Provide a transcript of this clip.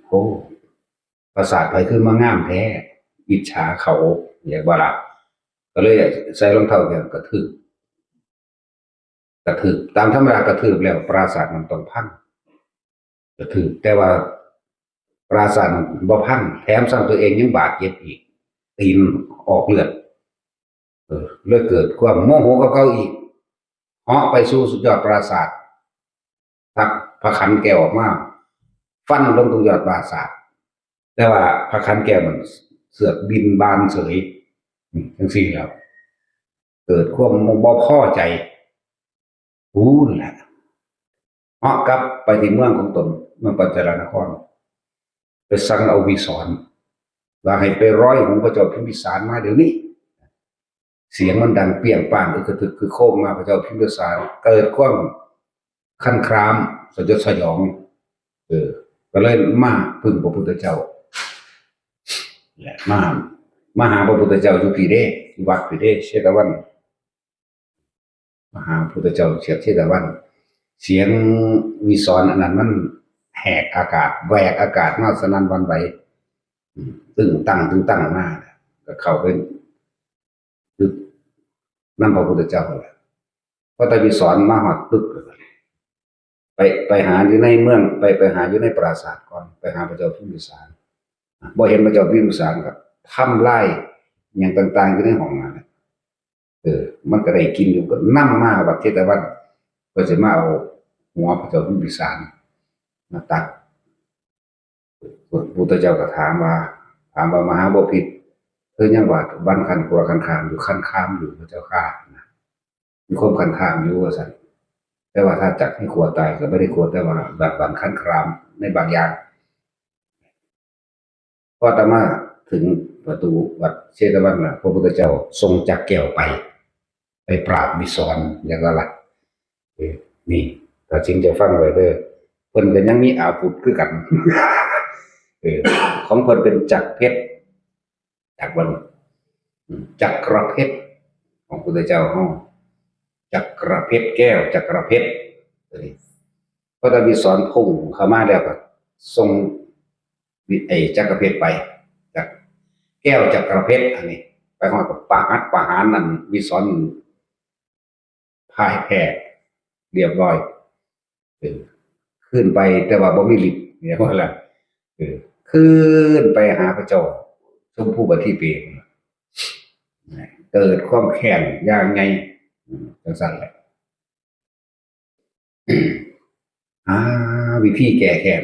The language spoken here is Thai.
โอ้ประสาทไปขึ้นมางามแท้อิจฉาเขาอยากบาละก็เลยใส่รองเท้าแกกระถือตามธรรมดากระถือแล้วปราสาทมันต้องพังกระถือแต่ว่าปราสาทมันบ่พังแถมสร้างตัวเองยังบาดเจ็บอีกตีนออกเลือดเลยเกิดความโมโหกับเขาอีกเหาะไปสู่สุดยอดปราสาททักพระขันแกออกมาฟันลงตรงยอดปราสาทแต่ว่าพระขันแกมันเสือกบินบานเฉยทั้งสี่แล้วเกิดความบ่พอใจพูนแหละเหาะกลับไปที่เมืองของตนเมืองปัญจารนครไปสั่งเอาวิสรว่าให้ไปร้อยหูพระเจ้าพิมพิสารมาเดี๋ยวนี้เสียงมันดังเปรี้ยงป้างคือโค้งมาพระเจ้าพิมพิสารเกิดความคันครามสยดสยองก็เลยมาพึ่งพระพุทธเจ้าแหละมาหาพระพุทธเจ้าอยู่ที่เด้วัดที่เด้เชตวันมหาพุทธเจ้าเชตวันเสียงวิสรอันนั้นมันแหกอากาศแหวกอากาศมาสนั่นวันไหวตึงตั้งมาก็เข้าไปนั่นพระพุทธเจ้าเลยพระตวิสรมาหอดตึกไปหาอยู่ในเมืองไปหาอยู่ในปราสาทก่อนไปหาพระเจ้าพิมพิสารบ่เห็นพระเจ้าพิมพิสารกับทำไล่อย่างต่างๆอยู่ในห้องนั่นมันก็ได้กินอยู่ก็นั่งมาวัดเทตวันก็จะมาเอาหัวพระเจ้าพิมพิสารมาตักพระพุทธเจ้าก็ถามว่ามหาบพิตรยังว่าบ้านคันครัวคันคามอยู่คันคามอยู่พระเจ้าข้านะมีความคันคามอยู่ว่าสันแต่ว่าถ้าจักให้ครัวตายก็ไม่ได้ครัวแต่ว่าแบบบันคันครามในบางอย่างก็ต่อมาถึงประตูวัดเชตวันนะพระพุทธเจ้าทรงจักแก้วไปปราบวิสรอย่างละล่ะนี่ถ้าจริงจะฟังไว้เด้อเพิ่นก็ยังมีอาวุธคือกันของเพิ่นเป็นจักรเพชรจักรวันจักรเพชรของพุทธเจ้าเฮาจักรเพชรแก้วจักรเพชรพระตวิสรพุ่งเข้ามาแล้วก็ทรงจักรเพชรไปจากแก้วจักรเพชรอันนี้ไปฮอดกับประหารนั่นวิสรพ่ายแพ้เรียบร้อยขึ้นไปแต่ว่าบ่มีฤทธิ์เนี่ยว่าล่ะขึ้นไปหาพระเจ้าชมพู่ปฏิเปกเกิดความแค้นอย่างไงจังซั่นแหละวิธีแก้แค้น